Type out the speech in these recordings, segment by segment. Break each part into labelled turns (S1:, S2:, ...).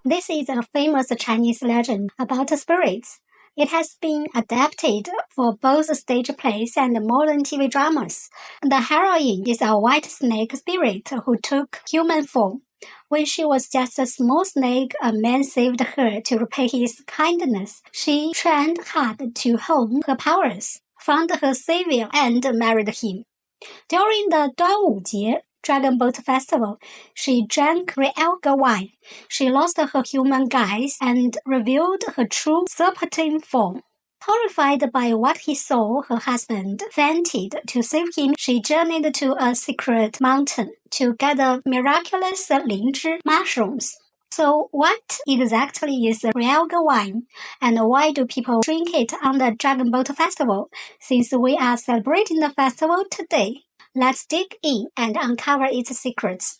S1: This is a famous Chinese legend about spirits. It has been adapted for both stage plays and modern TV dramas. The heroine is a white snake spirit who took human form. When she was just a small snake, a man saved her to repay his kindness. She trained hard to hone her powers, found her savior, and married him. During the Duanwu Jie, Dragon Boat Festival, she drank Realgar wine. She lost her human guise and revealed her true serpentine form. Horrified by what he saw, her husband fainted. To save him, she journeyed to a secret mountain to gather miraculous lingzhi mushrooms. So what exactly is Realgar wine, and why do people drink it on the Dragon Boat Festival, since we are celebrating the festival today? Let's dig in and uncover its secrets.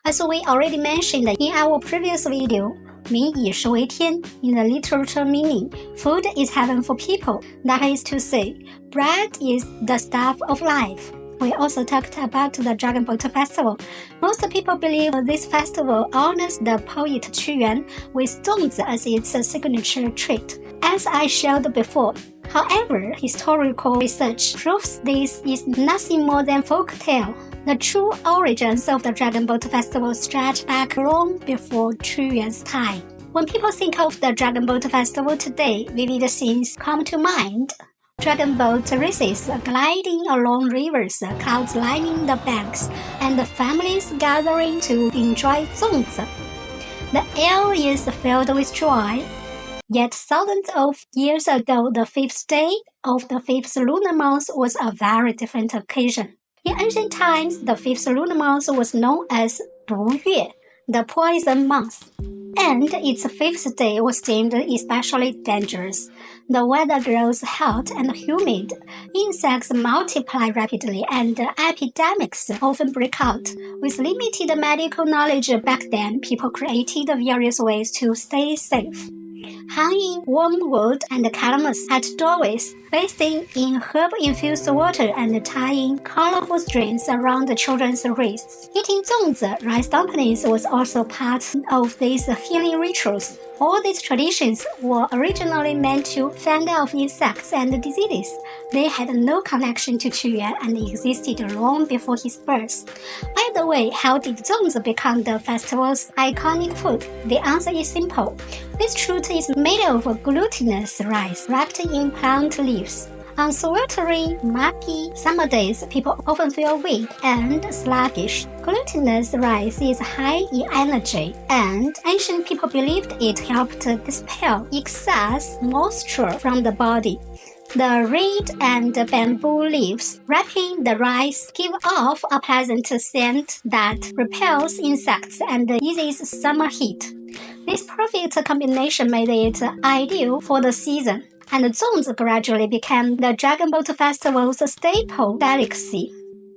S1: As we already mentioned in our previous video, 民以食为天, in the literature meaning, food is heaven for people. That is to say, bread is the staff of life. We also talked about the Dragon Boat Festival. Most people believe this festival honors the poet Qu Yuan with Zongzi as its signature trait, as I showed before. However, historical research proves this is nothing more than folk tale. The true origins of the Dragon Boat Festival stretch back long before Qu Yuan's time. When people think of the Dragon Boat Festival today, vivid scenes come to mind. Dragon boat races gliding along rivers, clouds lining the banks, and the families gathering to enjoy Zongzi. The air is filled with joy. Yet thousands of years ago, the fifth day of the fifth lunar month was a very different occasion. In ancient times, the fifth lunar month was known as Du Yue, the poison month, and its fifth day was deemed especially dangerous. The weather grows hot and humid, insects multiply rapidly, and epidemics often break out. With limited medical knowledge back then, people created various ways to stay safe. Hanging wormwood and calamus at doorways, bathing in herb-infused water, and tying colorful strings around the children's wrists. Eating zongzi, rice dumplings, was also part of these healing rituals. All these traditions were originally meant to fend off insects and diseases. They had no connection to Qu Yuan and existed long before his birth. By the way, how did Zongzi become the festival's iconic food? The answer is simple. This fruit is made of glutinous rice wrapped in plant leaves. On sweltering, muggy summer days, people often feel weak and sluggish. Glutinous rice is high in energy, and ancient people believed it helped dispel excess moisture from the body. The reed and bamboo leaves wrapping the rice give off a pleasant scent that repels insects and eases summer heat. This perfect combination made it ideal for the season, and Zongzi gradually became the Dragon Boat Festival's staple delicacy.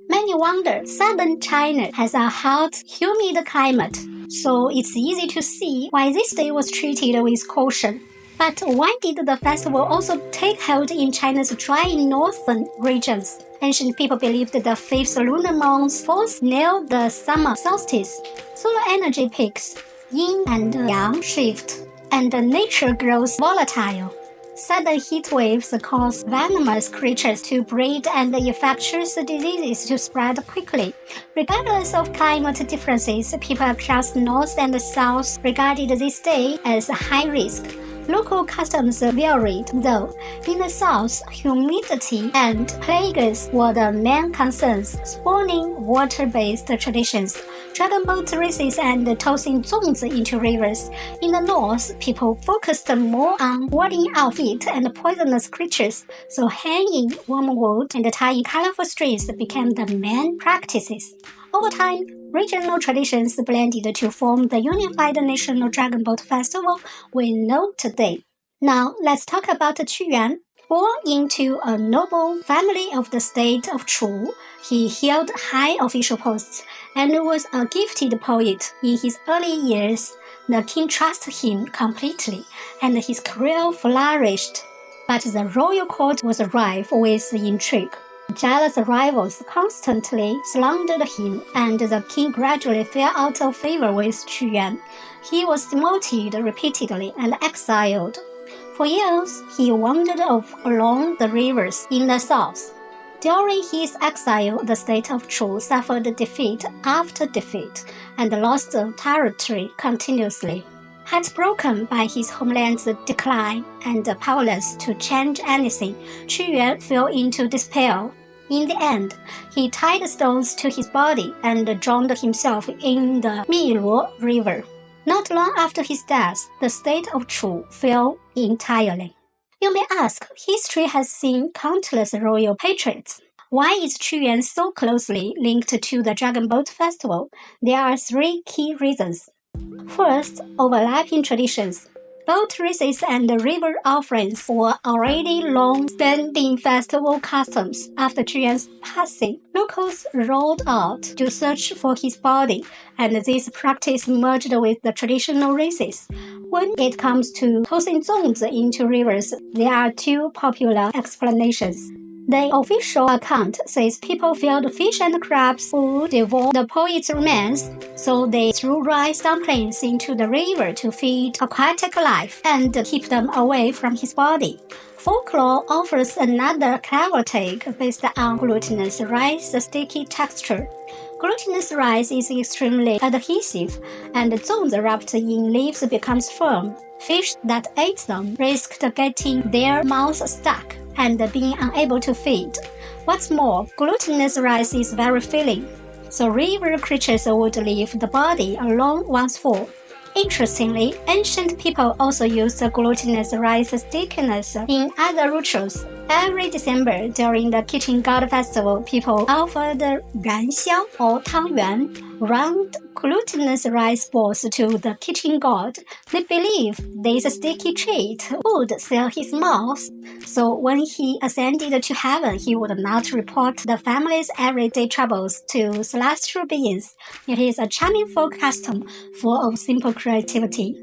S1: Many wonder, southern China has a hot, humid climate, so it's easy to see why this day was treated with caution. But why did the festival also take hold in China's dry northern regions? Ancient people believed the fifth lunar month falls near the summer solstice. Solar energy peaks, yin and yang shift, and nature grows volatile. Sudden heat waves cause venomous creatures to breed and infectious diseases to spread quickly. Regardless of climate differences, people across north and south regarded this day as high risk. Local customs varied, though. In the south, humidity and plagues were the main concerns, spawning water-based traditions, dragon boat races, and tossing zongzi into rivers. In the north, people focused more on warding off heat and poisonous creatures, so hanging wormwood and tying colorful strings became the main practices. Over time, regional traditions blended to form the unified national Dragon Boat Festival we know today. Now, let's talk about Qu Yuan. Born into a noble family of the state of Chu, he held high official posts and was a gifted poet. In his early years, the king trusted him completely, and his career flourished. But the royal court was rife with intrigue. Jealous rivals constantly slandered him, and the king gradually fell out of favor with Qu Yuan. He was demoted repeatedly and exiled. For years, he wandered off along the rivers in the south. During his exile, the state of Chu suffered defeat after defeat and lost territory continuously. Heartbroken by his homeland's decline and powerless to change anything, Qu Yuan fell into despair. In the end, he tied stones to his body and drowned himself in the Miluo River. Not long after his death, the state of Chu fell entirely. You may ask, history has seen countless royal patriots. Why is Qu Yuan so closely linked to the Dragon Boat Festival? There are three key reasons. First, overlapping traditions. Boat races and river offerings were already long-standing festival customs. After Qu Yuan's passing, locals rode out to search for his body, and this practice merged with the traditional races. When it comes to tossing Zongzi into rivers, there are two popular explanations. The official account says people feared fish and crabs would devour the poet's remains, so they threw rice dumplings into the river to feed aquatic life and keep them away from his body. Folklore offers another clever take based on glutinous rice's sticky texture. Glutinous rice is extremely adhesive, and zongzi wrapped in leaves becomes firm. Fish that ate them risked getting their mouths stuck and being unable to feed. What's more, glutinous rice is very filling, so river creatures would leave the body alone once full. Interestingly, ancient people also used glutinous rice stickiness in other rituals. Every December, during the kitchen god festival, people offered ranxiao or tangyuan, round glutinous rice balls to the kitchen god. They believed this sticky treat would seal his mouth, so when he ascended to heaven, he would not report the family's everyday troubles to celestial beings. It is a charming folk custom full of simple creativity.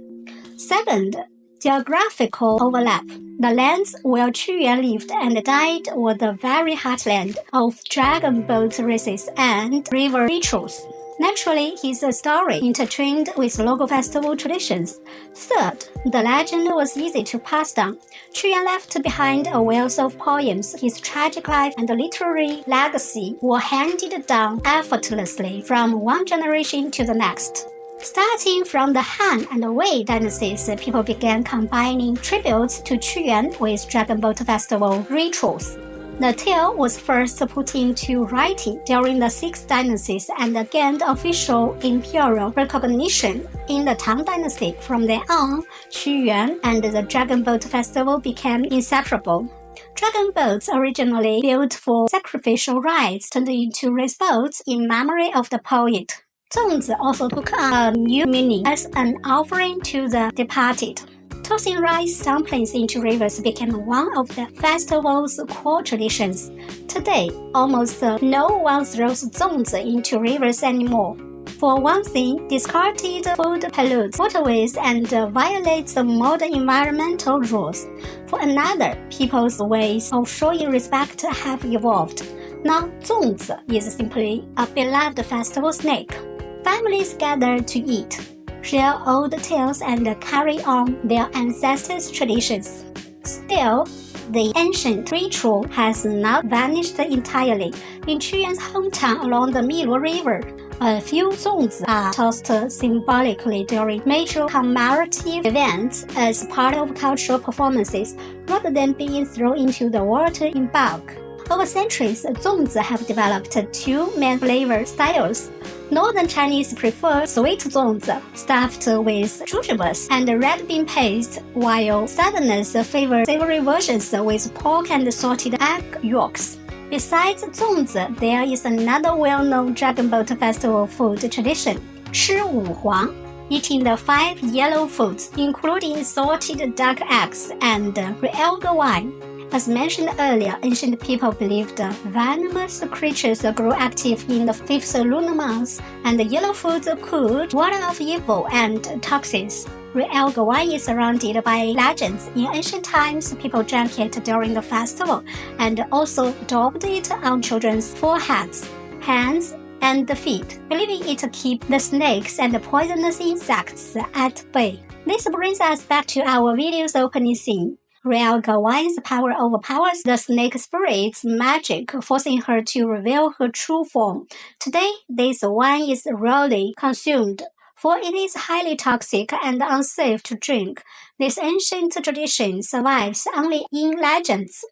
S1: Second, geographical overlap. The lands where Qu Yuan lived and died were the very heartland of dragon boat races and river rituals. Naturally, his story intertwined with local festival traditions. Third, the legend was easy to pass down. Qu Yuan left behind a wealth of poems. His tragic life and literary legacy were handed down effortlessly from one generation to the next. Starting from the Han and Wei dynasties, people began combining tributes to Qu Yuan with Dragon Boat Festival rituals. The tale was first put into writing during the Six Dynasties and gained official imperial recognition in the Tang Dynasty. From then on, Qu Yuan and the Dragon Boat Festival became inseparable. Dragon boats, originally built for sacrificial rites, turned into race boats in memory of the poet. Zongzi also took on a new meaning as an offering to the departed. Tossing rice dumplings into rivers became one of the festival's core traditions. Today, almost no one throws zongzi into rivers anymore. For one thing, discarded food pollutes waterways and violates the modern environmental rules. For another, people's ways of showing respect have evolved. Now, zongzi is simply a beloved festival snack. Families gather to eat, share old tales, and carry on their ancestors' traditions. Still, the ancient ritual has not vanished entirely. In Qu Yuan's hometown along the Miluo River, a few zongzi are tossed symbolically during major commemorative events as part of cultural performances, rather than being thrown into the water in bulk. Over centuries, zongzi have developed two main flavor styles. Northern Chinese prefer sweet zongzi, stuffed with jujubes and red bean paste, while Southerners favor savory versions with pork and salted egg yolks. Besides zongzi, there is another well-known Dragon Boat Festival food tradition, 吃五黄, eating the 5 yellow foods, including salted duck eggs and Realgar wine. As mentioned earlier, ancient people believed venomous creatures grew active in the fifth lunar month, and yellow foods could ward off evil and toxins. Realgar is surrounded by legends. In ancient times, people drank it during the festival and also daubed it on children's foreheads, hands, and feet, believing it to keep the snakes and poisonous insects at bay. This brings us back to our video's opening scene. Realgar's power overpowers the snake spirit's magic, forcing her to reveal her true form. Today, this wine is rarely consumed, for it is highly toxic and unsafe to drink. This ancient tradition survives only in legends.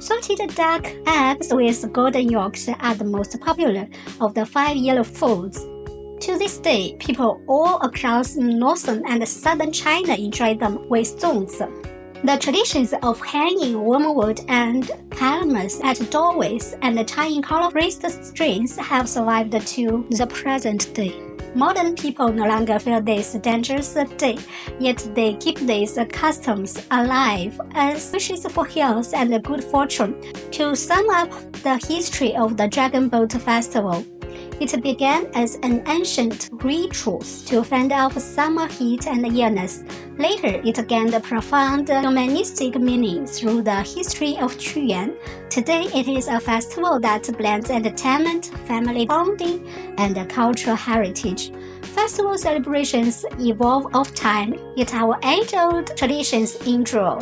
S1: Salted duck eggs with golden yolks are the most popular of the 5 yellow foods. To this day, people all across northern and southern China enjoy them with Zongzi. The traditions of hanging wormwood and calamus at doorways and tying color-raised strings have survived to the present day. Modern people no longer feel this dangerous day, yet they keep these customs alive as wishes for health and good fortune. To sum up the history of the Dragon Boat Festival, it began as an ancient ritual to fend off summer heat and illness. Later, it gained profound humanistic meaning through the history of Qu Yuan. Today, it is a festival that blends entertainment, family bonding, and cultural heritage. Festival celebrations evolve over time, yet our age-old traditions endure.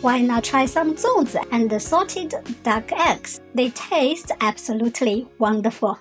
S1: Why not try some Zongzi and salted duck eggs? They taste absolutely wonderful.